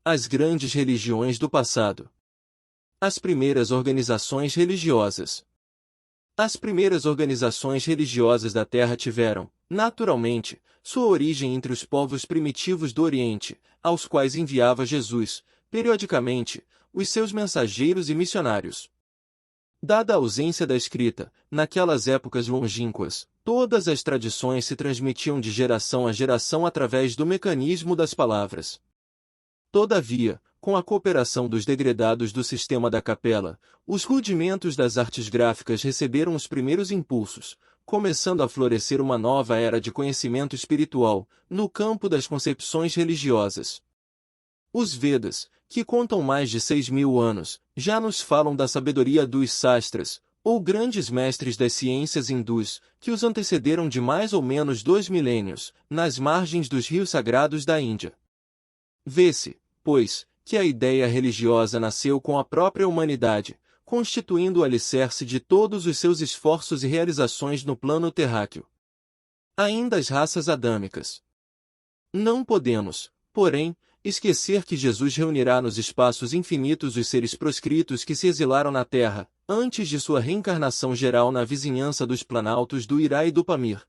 As grandes religiões do passado. As primeiras organizações religiosas. As primeiras organizações religiosas da Terra tiveram, naturalmente, sua origem entre os povos primitivos do Oriente, aos quais enviava Jesus, periodicamente, os seus mensageiros e missionários. Dada a ausência da escrita, naquelas épocas longínquas, todas as tradições se transmitiam de geração a geração através do mecanismo das palavras. Todavia, com a cooperação dos degredados do sistema da capela, os rudimentos das artes gráficas receberam os primeiros impulsos, começando a florescer uma nova era de conhecimento espiritual, no campo das concepções religiosas. Os Vedas, que contam mais de 6.000 anos, já nos falam da sabedoria dos sastras, ou grandes mestres das ciências hindus, que os antecederam de mais ou menos 2 milênios, nas margens dos rios sagrados da Índia. Vê-se, pois, que a ideia religiosa nasceu com a própria humanidade, constituindo o alicerce de todos os seus esforços e realizações no plano terráqueo. Ainda as raças adâmicas. Não podemos, porém, esquecer que Jesus reunirá nos espaços infinitos os seres proscritos que se exilaram na Terra, antes de sua reencarnação geral na vizinhança dos planaltos do Irá e do Pamir.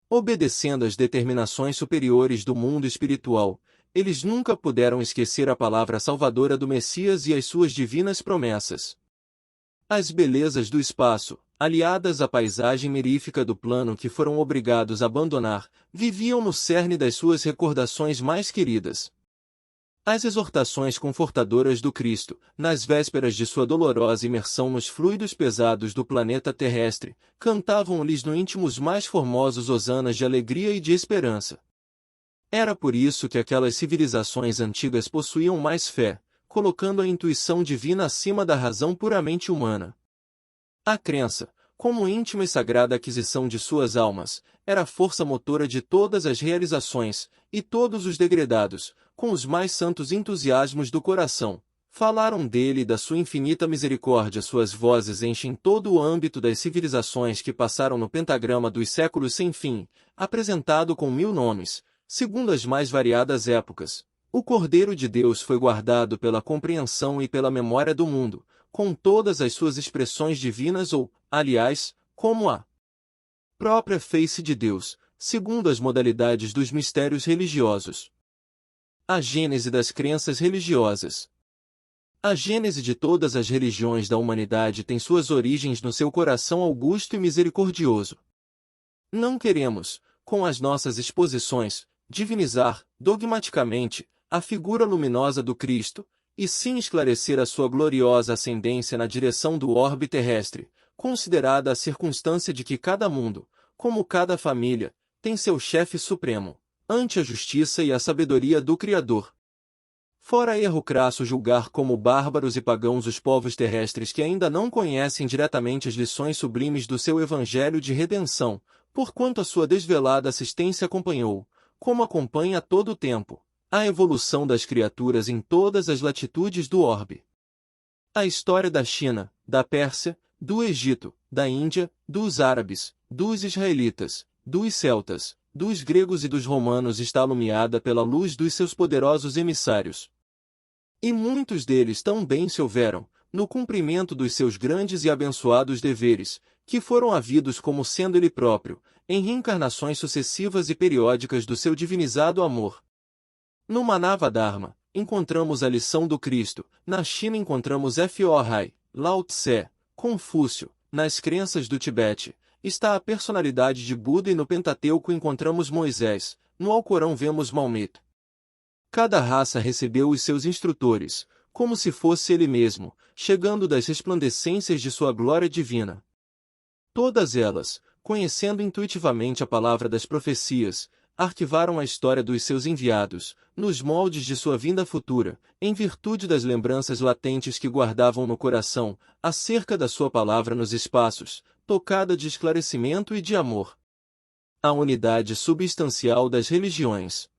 Obedecendo às determinações superiores do mundo espiritual, eles nunca puderam esquecer a palavra salvadora do Messias e as suas divinas promessas. As belezas do espaço, aliadas à paisagem mirífica do plano que foram obrigados a abandonar, viviam no cerne das suas recordações mais queridas. As exortações confortadoras do Cristo, nas vésperas de sua dolorosa imersão nos fluidos pesados do planeta terrestre, cantavam-lhes no íntimo os mais formosos hosanas de alegria e de esperança. Era por isso que aquelas civilizações antigas possuíam mais fé, colocando a intuição divina acima da razão puramente humana. A crença, como íntima e sagrada aquisição de suas almas, era a força motora de todas as realizações, e todos os degredados, com os mais santos entusiasmos do coração, falaram dele e da sua infinita misericórdia. Suas vozes enchem todo o âmbito das civilizações que passaram no pentagrama dos séculos sem fim, apresentado com 1000 nomes, segundo as mais variadas épocas. O Cordeiro de Deus foi guardado pela compreensão e pela memória do mundo, com todas as suas expressões divinas ou, aliás, como a própria face de Deus, segundo as modalidades dos mistérios religiosos. A gênese das crenças religiosas. A gênese de todas as religiões da humanidade tem suas origens no seu coração augusto e misericordioso. Não queremos, com as nossas exposições, divinizar, dogmaticamente, a figura luminosa do Cristo, e sim esclarecer a sua gloriosa ascendência na direção do orbe terrestre, considerada a circunstância de que cada mundo, como cada família, tem seu chefe supremo, ante a justiça e a sabedoria do Criador. Fora erro crasso julgar como bárbaros e pagãos os povos terrestres que ainda não conhecem diretamente as lições sublimes do seu evangelho de redenção, porquanto a sua desvelada assistência acompanhou, como acompanha a todo o tempo, a evolução das criaturas em todas as latitudes do orbe. A história da China, da Pérsia, do Egito, da Índia, dos árabes, dos israelitas, dos celtas, dos gregos e dos romanos está alumiada pela luz dos seus poderosos emissários. E muitos deles tão bem se houveram, no cumprimento dos seus grandes e abençoados deveres, que foram havidos como sendo ele próprio, em reencarnações sucessivas e periódicas do seu divinizado amor. No Manava Dharma, encontramos a lição do Cristo, na China encontramos F.O.Hai, Lao Tse, Confúcio, nas crenças do Tibete, está a personalidade de Buda e no Pentateuco encontramos Moisés, no Alcorão vemos Maomé. Cada raça recebeu os seus instrutores, como se fosse ele mesmo, chegando das resplandecências de sua glória divina. Todas elas, conhecendo intuitivamente a palavra das profecias, arquivaram a história dos seus enviados, nos moldes de sua vinda futura, em virtude das lembranças latentes que guardavam no coração, acerca da sua palavra nos espaços, tocada de esclarecimento e de amor. A unidade substancial das religiões.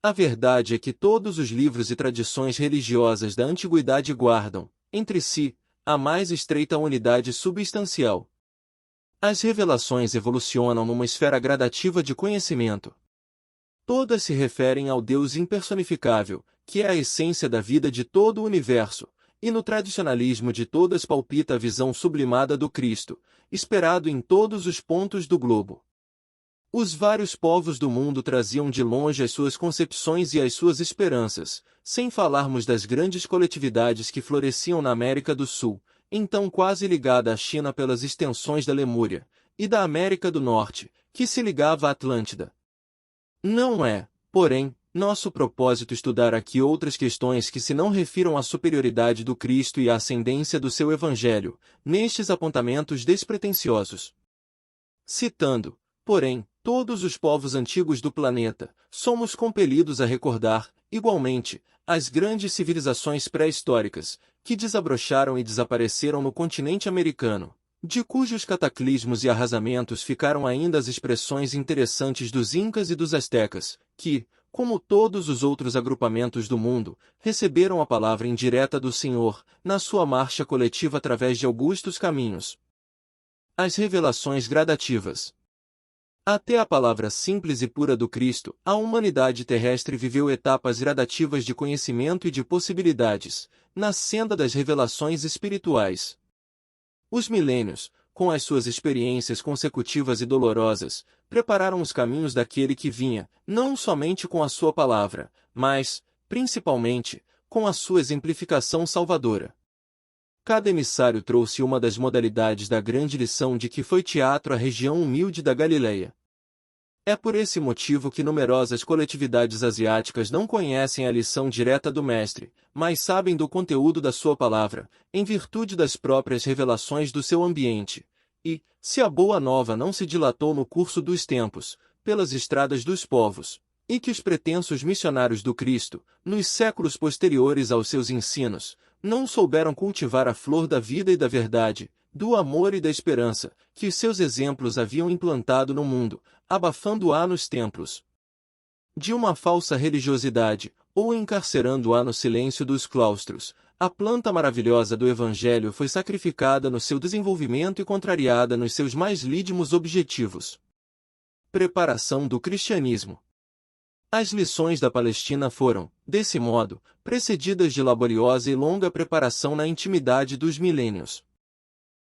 A verdade é que todos os livros e tradições religiosas da antiguidade guardam, entre si, a mais estreita unidade substancial. As revelações evolucionam numa esfera gradativa de conhecimento. Todas se referem ao Deus impersonificável, que é a essência da vida de todo o universo, e no tradicionalismo de todas palpita a visão sublimada do Cristo, esperado em todos os pontos do globo. Os vários povos do mundo traziam de longe as suas concepções e as suas esperanças, sem falarmos das grandes coletividades que floresciam na América do Sul, então quase ligada à China pelas extensões da Lemúria, e da América do Norte, que se ligava à Atlântida. Não é, porém, nosso propósito estudar aqui outras questões que se não refiram à superioridade do Cristo e à ascendência do seu Evangelho, nestes apontamentos despretensiosos. Citando, porém, todos os povos antigos do planeta, somos compelidos a recordar, igualmente, as grandes civilizações pré-históricas, que desabrocharam e desapareceram no continente americano, de cujos cataclismos e arrasamentos ficaram ainda as expressões interessantes dos Incas e dos Aztecas, que, como todos os outros agrupamentos do mundo, receberam a palavra indireta do Senhor, na sua marcha coletiva através de augustos caminhos. As revelações gradativas. Até a palavra simples e pura do Cristo, a humanidade terrestre viveu etapas gradativas de conhecimento e de possibilidades, na senda das revelações espirituais. Os milênios, com as suas experiências consecutivas e dolorosas, prepararam os caminhos daquele que vinha, não somente com a sua palavra, mas, principalmente, com a sua exemplificação salvadora. Cada emissário trouxe uma das modalidades da grande lição de que foi teatro a região humilde da Galileia. É por esse motivo que numerosas coletividades asiáticas não conhecem a lição direta do Mestre, mas sabem do conteúdo da sua palavra, em virtude das próprias revelações do seu ambiente. E, se a Boa Nova não se dilatou no curso dos tempos, pelas estradas dos povos, e que os pretensos missionários do Cristo, nos séculos posteriores aos seus ensinos, não souberam cultivar a flor da vida e da verdade, do amor e da esperança, que os seus exemplos haviam implantado no mundo, abafando-a nos templos de uma falsa religiosidade, ou encarcerando-a no silêncio dos claustros, a planta maravilhosa do Evangelho foi sacrificada no seu desenvolvimento e contrariada nos seus mais lídimos objetivos. Preparação do cristianismo. As lições da Palestina foram, desse modo, precedidas de laboriosa e longa preparação na intimidade dos milênios.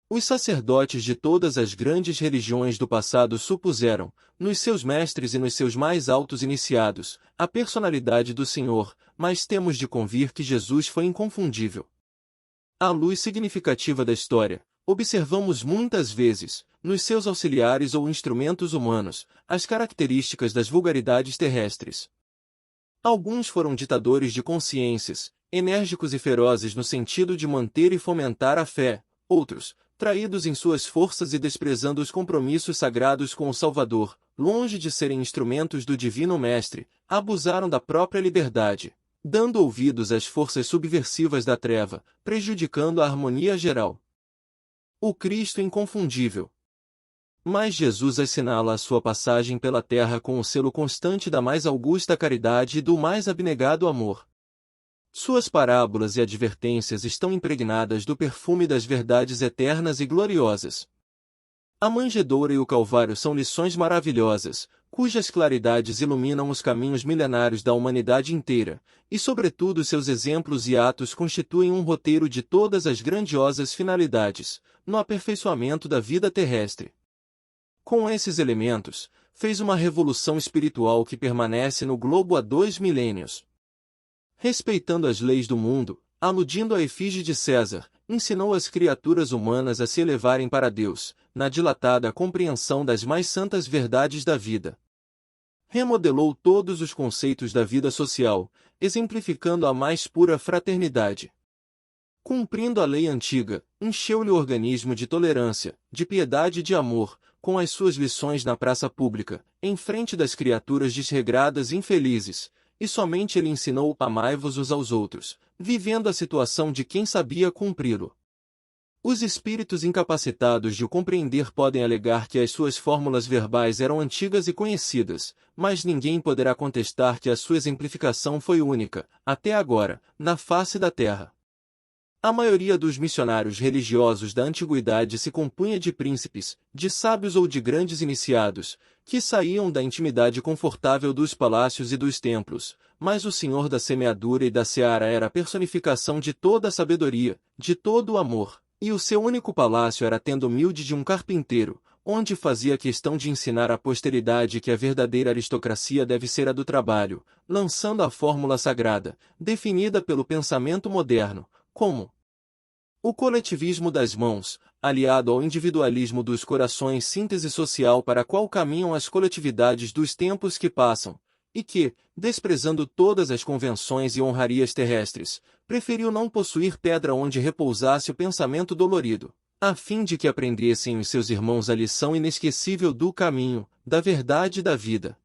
Os sacerdotes de todas as grandes religiões do passado supuseram, nos seus mestres e nos seus mais altos iniciados, a personalidade do Senhor, mas temos de convir que Jesus foi inconfundível. À luz significativa da história, observamos muitas vezes, nos seus auxiliares ou instrumentos humanos, as características das vulgaridades terrestres. Alguns foram ditadores de consciências, enérgicos e ferozes no sentido de manter e fomentar a fé, outros, traídos em suas forças e desprezando os compromissos sagrados com o Salvador, longe de serem instrumentos do Divino Mestre, abusaram da própria liberdade, dando ouvidos às forças subversivas da treva, prejudicando a harmonia geral. O Cristo inconfundível. Mas Jesus assinala a sua passagem pela terra com o selo constante da mais augusta caridade e do mais abnegado amor. Suas parábolas e advertências estão impregnadas do perfume das verdades eternas e gloriosas. A manjedoura e o Calvário são lições maravilhosas, cujas claridades iluminam os caminhos milenários da humanidade inteira, e sobretudo seus exemplos e atos constituem um roteiro de todas as grandiosas finalidades, no aperfeiçoamento da vida terrestre. Com esses elementos, fez uma revolução espiritual que permanece no globo há 2 milênios. Respeitando as leis do mundo, aludindo à efígie de César, ensinou as criaturas humanas a se elevarem para Deus, na dilatada compreensão das mais santas verdades da vida. Remodelou todos os conceitos da vida social, exemplificando a mais pura fraternidade. Cumprindo a lei antiga, encheu-lhe o organismo de tolerância, de piedade e de amor, com as suas lições na praça pública, em frente das criaturas desregradas e infelizes, e somente ele ensinou: amai-vos uns aos outros, vivendo a situação de quem sabia cumpri-lo. Os espíritos incapacitados de o compreender podem alegar que as suas fórmulas verbais eram antigas e conhecidas, mas ninguém poderá contestar que a sua exemplificação foi única, até agora, na face da terra. A maioria dos missionários religiosos da antiguidade se compunha de príncipes, de sábios ou de grandes iniciados, que saíam da intimidade confortável dos palácios e dos templos, mas o Senhor da semeadura e da seara era a personificação de toda a sabedoria, de todo o amor, e o seu único palácio era a tenda humilde de um carpinteiro, onde fazia questão de ensinar à posteridade que a verdadeira aristocracia deve ser a do trabalho, lançando a fórmula sagrada, definida pelo pensamento moderno, como o coletivismo das mãos, aliado ao individualismo dos corações, síntese social para a qual caminham as coletividades dos tempos que passam, e que, desprezando todas as convenções e honrarias terrestres, preferiu não possuir pedra onde repousasse o pensamento dolorido, a fim de que aprendessem os seus irmãos a lição inesquecível do caminho, da verdade e da vida.